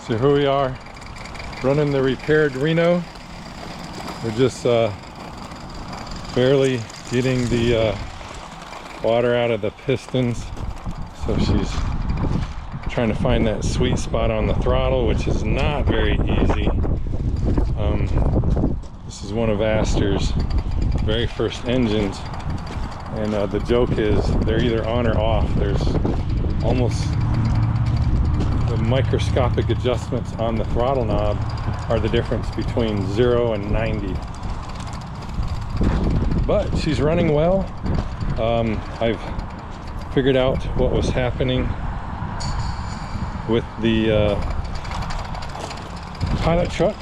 So here we are, running the repaired Reno. We're just barely getting the water out of the pistons. So she's trying to find that sweet spot on the throttle, which is not very easy. This is one of Aster's very first engines, and the joke is they're either on or off. There's almost the microscopic adjustments on the throttle knob are the difference between 0 and 90. But she's running well. I've figured out what was happening with the pilot truck,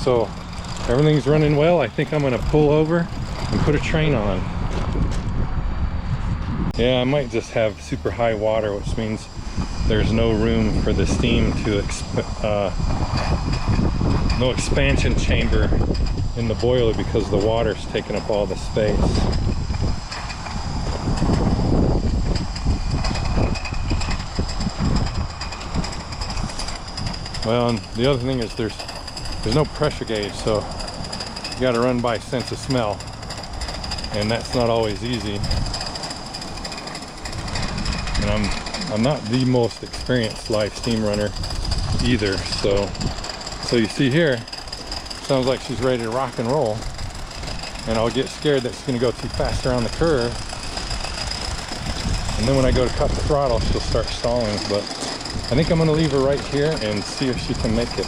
so everything's running well. I think I'm gonna pull over and put a train on. Yeah, I might just have super high water, which means there's no room for the steam to no expansion chamber in the boiler because the water's taking up all the space. Well, and the other thing is there's no pressure gauge, so you got to run by sense of smell, and that's not always easy. And I'm not the most experienced live steam runner either, so you see here, sounds like she's ready to rock and roll, and I'll get scared that she's going to go too fast around the curve, and then when I go to cut the throttle, she'll start stalling. But I think I'm going to leave her right here and see if she can make it.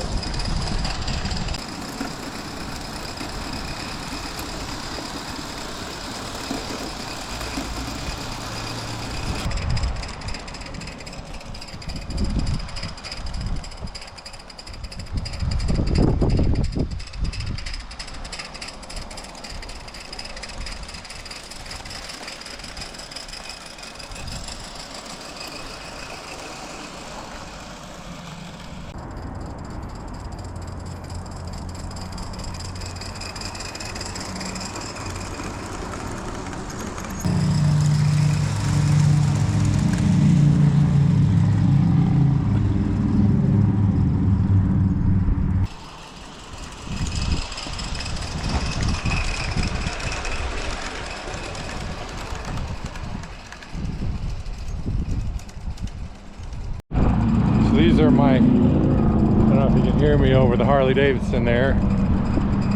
These are my, I don't know if you can hear me over the Harley Davidson there.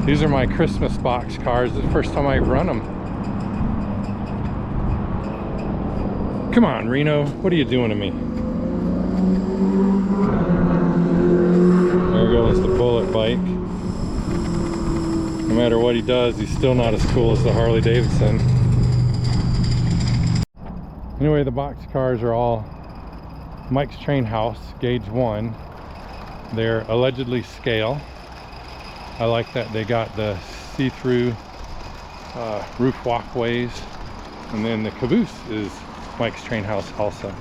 These are my Christmas box cars. It's the first time I've run them. Come on, Reno, what are you doing to me? There goes the bullet bike. No matter what he does, he's still not as cool as the Harley Davidson. Anyway, the box cars are all Mike's Train House, gauge 1. They're allegedly scale. I like that they got the see-through roof walkways, and then the caboose is Mike's Train House also.